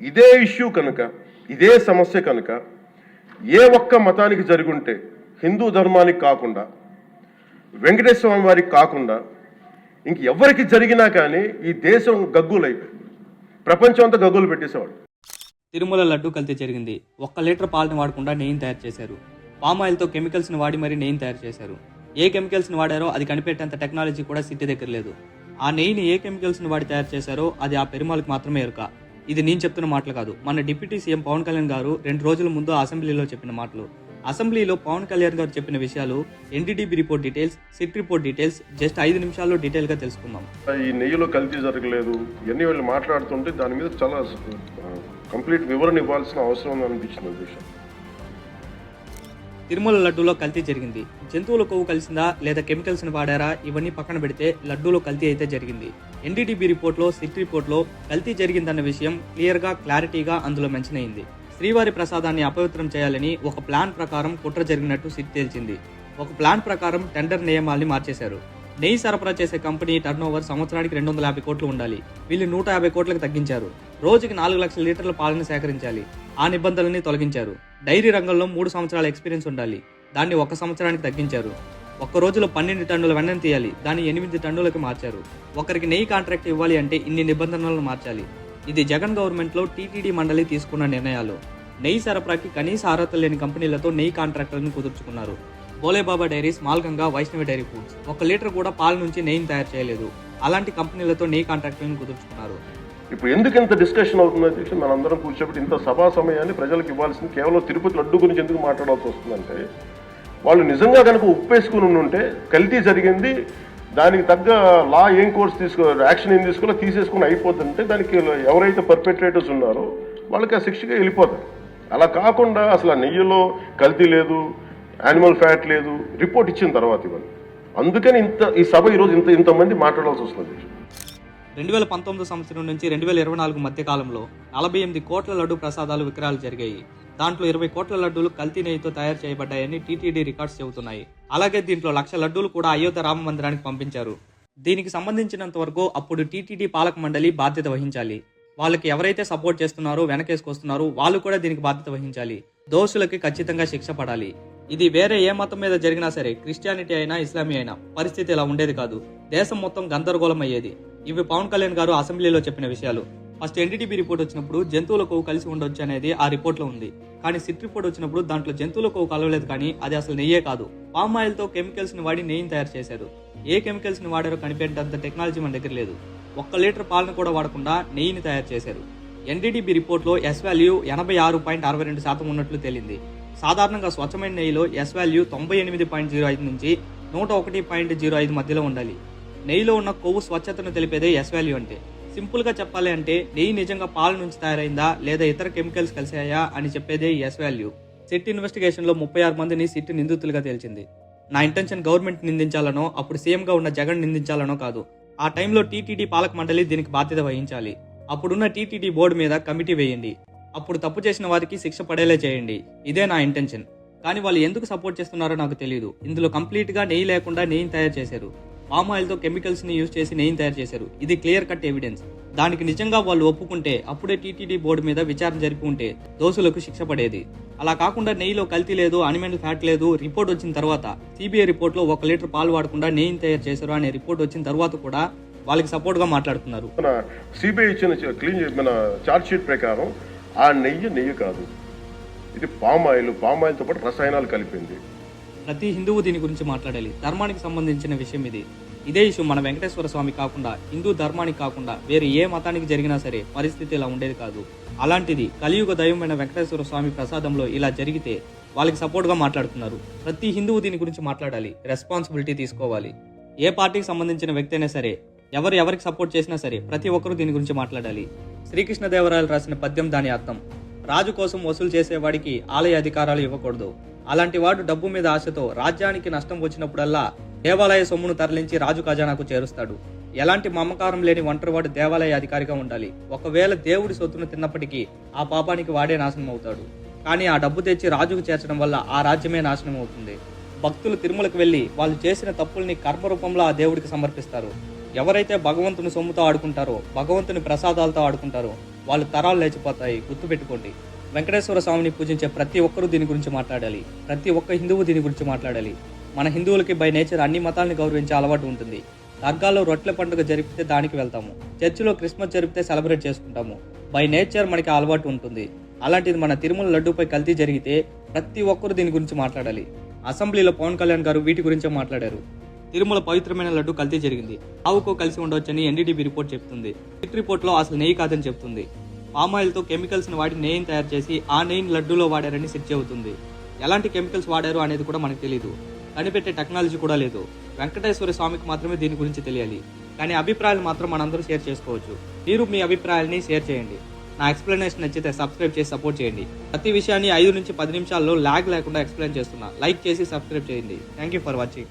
ఇదే ఇష్యూ కనుక, ఇదే సమస్య కనుక ఏ ఒక్క మతానికి జరుగుంటే హిందూ ధర్మానికి కాకుండా, వెంకటేశ్వర స్వామి వారికి కాకుండా ఎవరికి జరిగినా కానీ ఈ దేశం గగ్గులైపోయి ప్రపంచం అంతా గగ్గులు పెట్టేసేవాడు. తిరుమల లడ్డు కల్తీ జరిగింది. 1 లీటర్ పాలను వాడకుండా నెయ్యిని తయారు చేశారు. పామాయిల్తో కెమికల్స్ని వాడి మరీ నెయ్యిని తయారు చేశారు. ఏ కెమికల్స్ని వాడారో అది కనిపెట్టేంత టెక్నాలజీ కూడా సిటీ దగ్గర లేదు. ఆ నెయ్యిని ఏ కెమికల్స్ని వాడి తయారు చేశారో అది ఆ పెరుమాళ్ళకి మాత్రమే ఎరుక. ఇది నేను చెప్తున్న మాటలు కాదు, మన డిప్యూటీ సీఎం పవన్ కళ్యాణ్ గారు 2 రోజుల ముందు అసెంబ్లీలో చెప్పిన మాటలు. అసెంబ్లీలో పవన్ కళ్యాణ్ గారు చెప్పిన విషయాలు, NDDB report details, SIT report details just 5 నిమిషాల్లో డీటెయిల్గా తెలుసుకుందాం. ఈ నెయ్యిలో కల్తీ జరగలేదు ఇవన్నీ వాళ్ళు మాట్లాడుతుంటే దాని మీద చాలా కంప్లీట్ వివరణ ఇవ్వాల్సిన అవసరం అనిపించింది విషయం. తిరుమల లడ్డూలో కల్తీ జరిగింది. జంతువుల కొవ్వు కలిసిందా లేదా కెమికల్స్ని వాడారా ఇవన్నీ పక్కన పెడితే లడ్డూలో కల్తీ అయితే జరిగింది. ఎన్డీడీబీ రిపోర్ట్లో, సిట్ రిపోర్ట్లో కల్తీ జరిగిందన్న విషయం క్లియర్గా, క్లారిటీగా అందులో మెన్షన్ అయింది. శ్రీవారి ప్రసాదాన్ని అపవిత్రం చేయాలని ఒక ప్లాన్ ప్రకారం కుట్ర జరిగినట్టు సిట్ తేల్చింది. ఒక ప్లాన్ ప్రకారం టెండర్ నియమాల్ని మార్చేశారు. నెయ్యి సరఫరా చేసే కంపెనీ టర్నోవర్ సంవత్సరానికి 250 కోట్లు ఉండాలి. వీళ్ళు 150 కోట్లకు తగ్గించారు. రోజుకి 4 లక్షల లీటర్ల పాలను సేకరించాలి. ఆ నిబంధనల్ని తొలగించారు. డైరీ రంగంలో 3 సంవత్సరాల ఎక్స్పీరియన్స్ ఉండాలి. దాన్ని 1 సంవత్సరానికి తగ్గించారు. ఒక్క రోజులో 12 టన్నుల వెన్నను తీయాలి. దాన్ని 8 టన్నులకు మార్చారు. ఒకరికి నెయ్యి కాంట్రాక్ట్ ఇవ్వాలి అంటే ఇన్ని నిబంధనలను మార్చాలి. ఇది జగన్ గవర్నమెంట్లో టీటీడీ మండలి తీసుకున్న నిర్ణయాలు. నెయ్యి సరఫరాకి కనీస అర్హతలు లేని కంపెనీలతో నెయ్యి కాంట్రాక్టులను కుదుర్చుకున్నారు. Bhole Baba diaries, మాల్గంగా, Vaishnavi dairy foods 1 litre కూడా పాల నుంచి నెయ్యిని తయారు చేయలేదు. అలాంటి కంపెనీలతో నెయ్యి కాంట్రాక్టులను కుదుర్చుకున్నారు. ఇప్పుడు ఎందుకు ఇంత డిస్కషన్ అవుతుందో మనందరం కూర్చోబెట్టి ఇంత సభా సమయాన్ని ప్రజలకు ఇవ్వాల్సింది కేవలం తిరుపతి లడ్డు గురించి ఎందుకు మాట్లాడాల్సి వస్తుందంటే, వాళ్ళు నిజంగా కనుక ఉప్పేసుకుని ఉంటే కల్తీ జరిగింది, దానికి తగ్గ లా ఏం కోర్స్ యాక్షన్ ఏం తీసుకోవాలో తీసేసుకుని అయిపోతుంటే దానికి ఎవరైతే పర్పెట్రేటర్స్ ఉన్నారో వాళ్ళకి ఆ శిక్షగా వెళ్ళిపోతారు. అలా కాకుండా అసలు ఆ నెయ్యిలో కల్తీ లేదు, యానిమల్ ఫ్యాట్ లేదు, రిపోర్ట్ ఇచ్చిన తర్వాత ఇవన్నీ. అందుకని ఈ సభ ఈరోజు ఇంతమంది మాట్లాడాల్సి వస్తుంది. 2019 సంవత్సరం నుంచి 2024 మధ్య కాలంలో 48 కోట్ల లడ్డు ప్రసాదాలు విక్రయాలు జరిగాయి. దాంట్లో 20 కోట్ల లడ్డూలు కల్తీ నెయ్యితో తయారు చేయబడ్డాయని టీటీడీ రికార్డ్స్ చెబుతున్నాయి. అలాగే దీంట్లో 1,00,000 లడ్డూలు కూడా అయోధ్య రామ మందిరానికి పంపించారు. దీనికి సంబంధించినంత వరకు అప్పుడు టీటీడీ పాలక మండలి బాధ్యత వహించాలి. వాళ్ళకి ఎవరైతే సపోర్ట్ చేస్తున్నారో, వెనకేసుకొస్తున్నారో వాళ్ళు కూడా దీనికి బాధ్యత వహించాలి. దోషులకి ఖచ్చితంగా శిక్ష పడాలి. ఇది వేరే ఏ మతం మీద జరిగినా సరే, క్రిస్టియానిటీ అయినా, ఇస్లామీ అయినా పరిస్థితి ఇలా ఉండేది కాదు. దేశం మొత్తం గందరగోళం అయ్యేది. ఇవి పవన్ కళ్యాణ్ గారు అసెంబ్లీలో చెప్పిన విషయాలు. ఫస్ట్ ఎన్డీడీబీ రిపోర్ట్ వచ్చినప్పుడు జంతువుల కొవ్వు కలిసి ఉండొచ్చు అనేది ఆ రిపోర్ట్లో ఉంది. కానీ సిట్ రిపోర్ట్ వచ్చినప్పుడు దాంట్లో జంతువుల కొవ్వు కలవలేదు, కానీ అది అసలు నెయ్యే కాదు. పామ్ ఆయిల్తో కెమికల్స్ని వాడి నెయ్యిని తయారు చేశారు. ఏ కెమికల్స్ని వాడారో కనిపెట్టేంత టెక్నాలజీ మన దగ్గర లేదు. 1 లీటర్ పాలను కూడా వాడకుండా నెయ్యిని తయారు చేశారు. ఎన్డీడీబీ రిపోర్ట్లో ఎస్ వాల్యూ 86.62% ఉన్నట్లు తేలింది. సాధారణంగా స్వచ్ఛమైన నెయ్యిలో ఎస్ వాల్యూ 98.05 నుంచి 101.05 మధ్యలో ఉండాలి. నెయ్యిలో ఉన్న కొవ్వు స్వచ్ఛతను తెలిపేదే ఎస్ వాల్యూ అంటే. సింపుల్గా చెప్పాలి అంటే నెయ్యి నిజంగా పాల నుంచి తయారైందా లేదా ఇతర కెమికల్స్ కలిసాయా అని చెప్పేదే ఎస్ వాల్యూ. సిట్ ఇన్వెస్టిగేషన్లో 36 మందిని సిట్ నిందితులుగా తేల్చింది. నా ఇంటెన్షన్ గవర్నమెంట్ నిందించాలనో, అప్పుడు సీఎంగా ఉన్న జగన్ నిందించాలనో కాదు. ఆ టైంలో టీటీడీ పాలక మండలి దీనికి బాధ్యత వహించాలి. అప్పుడున్న టీటీడీ బోర్డు మీద కమిటీ వేయండి. అప్పుడు తప్పు చేసిన వారికి శిక్ష పడేలా చేయండి. ఇదే నా ఇంటెన్షన్. కానీ వాళ్ళు ఎందుకు సపోర్ట్ చేస్తున్నారో నాకు తెలియదు. ఇందులో కంప్లీట్గా నెయ్యి లేకుండా నెయ్యిని తయారు చేశారు. పామ్ ఆయిల్తో కెమికల్స్ని యూజ్ చేసి నెయ్యిని తయారు చేశారు. ఇది క్లియర్ కట్ ఎవిడెన్స్. దానికి నిజంగా వాళ్ళు ఒప్పుకుంటే అప్పుడే టీటీడీ బోర్డు మీద విచారణ జరిపి ఉంటే దోషులకు శిక్ష పడేది. అలా కాకుండా నెయ్యిలో కల్తీ లేదు, యానిమల్ ఫ్యాట్ లేదు రిపోర్ట్ వచ్చిన తర్వాత, సిబిఐ రిపోర్ట్లో 1 లీటర్ పాలు వాడకుండా నెయ్యిని తయారు చేశారు అనే రిపోర్ట్ వచ్చిన తర్వాత కూడా వాళ్ళకి సపోర్ట్గా మాట్లాడుతున్నారు. మన సిబిఐ ఇచ్చిన మన చార్జ్ షీట్ ప్రకారం ఆ నెయ్యి కాదు, ఇది పామ్ ఆయిల్తో పాటు రసాయనాలు కలిపింది. ప్రతి హిందువు దీని గురించి మాట్లాడాలి. ధర్మానికి సంబంధించిన విషయం ఇది. ఇదే ఇష్యూ మన వెంకటేశ్వర స్వామి కాకుండా, హిందూ ధర్మానికి కాకుండా వేరే ఏ మతానికి జరిగినా సరే పరిస్థితి ఇలా ఉండేది కాదు. అలాంటిది కలియుగ దైవమైన వెంకటేశ్వర స్వామి ప్రసాదంలో ఇలా జరిగితే వాళ్ళకి సపోర్ట్గా మాట్లాడుతున్నారు. ప్రతి హిందువు దీని గురించి మాట్లాడాలి, రెస్పాన్సిబిలిటీ తీసుకోవాలి. ఏ పార్టీకి సంబంధించిన వ్యక్తి అయినా సరే, ఎవరికి సపోర్ట్ చేసినా సరే ప్రతి ఒక్కరూ దీని గురించి మాట్లాడాలి. శ్రీకృష్ణదేవరాయలు రాసిన పద్యం దాని అర్థం. రాజు కోసం వసూలు చేసేవాడికి ఆలయ అధికారాలు ఇవ్వకూడదు. అలాంటి వాడు డబ్బు మీద ఆశతో రాజ్యానికి నష్టం వచ్చినప్పుడల్లా దేవాలయ సొమ్మును తరలించి రాజు ఖజానాకు చేరుస్తాడు. ఎలాంటి మమకారం లేని ఒంటరివాడు దేవాలయ అధికారిగా ఉండాలి. ఒకవేళ దేవుడి సొత్తును తిన్నప్పటికీ ఆ పాపానికి వాడే నాశనం అవుతాడు. కానీ ఆ డబ్బు తెచ్చి రాజుకు చేర్చడం వల్ల ఆ రాజ్యమే నాశనం అవుతుంది. భక్తులు తిరుమలకు వెళ్లి వాళ్ళు చేసిన తప్పుల్ని కర్మరూపంలో ఆ దేవుడికి సమర్పిస్తారు. ఎవరైతే భగవంతుని సొమ్ముతో ఆడుకుంటారో, భగవంతుని ప్రసాదాలతో ఆడుకుంటారో వాళ్ళు తరాలు లేచిపోతాయి, గుర్తుపెట్టుకోండి. వెంకటేశ్వర స్వామిని పూజించే ప్రతి ఒక్కరూ దీని గురించి మాట్లాడాలి. ప్రతి ఒక్క హిందువు దీని గురించి మాట్లాడాలి. మన హిందువులకి బై నేచర్ అన్ని మతాలని గౌరవించే అలవాటు ఉంటుంది. దర్గాలో రొట్టెల పండుగ జరిపితే దానికి వెళ్తాము, చర్చిలో క్రిస్మస్ జరిపితే సెలబ్రేట్ చేసుకుంటాము. బై నేచర్ మనకి అలవాటు ఉంటుంది. అలాంటిది మన తిరుమల లడ్డూపై కల్తీ జరిగితే ప్రతి ఒక్కరూ దీని గురించి మాట్లాడాలి. అసెంబ్లీలో పవన్ కళ్యాణ్ గారు వీటి గురించే మాట్లాడారు. తిరుమల పవిత్రమైన లడ్డు కల్తీ జరిగింది, ఆవుకో కలిసి ఉండవచ్చని ఎన్డీటీవీ రిపోర్ట్ చెప్తుంది. సిట్ రిపోర్ట్లో అసలు నెయ్యి కాదని చెప్తుంది. పామాయిల్తో కెమికల్స్ని వాడి నెయ్యిని తయారు చేసి ఆ నెయ్యిని లడ్డూలో వాడారని సిట్ చెబుతుంది. ఎలాంటి కెమికల్స్ వాడారు అనేది కూడా మనకు తెలియదు. కనిపెట్టే టెక్నాలజీ కూడా లేదు. వెంకటేశ్వర స్వామికి మాత్రమే దీని గురించి తెలియాలి. కానీ అభిప్రాయాలు మాత్రం మనందరూ షేర్ చేసుకోవచ్చు. మీరు మీ అభిప్రాయాల్ని షేర్ చేయండి. నా ఎక్స్ప్లెనేషన్ నచ్చితే సబ్స్క్రైబ్ చేసి సపోర్ట్ చేయండి. ప్రతి విషయాన్ని 5 నుంచి 10 నిమిషాల్లో ల్యాగ్ లేకుండా ఎక్స్ప్లెయిన్ చేస్తున్నా. లైక్ చేసి సబ్స్క్రైబ్ చేయండి. Thank you for watching.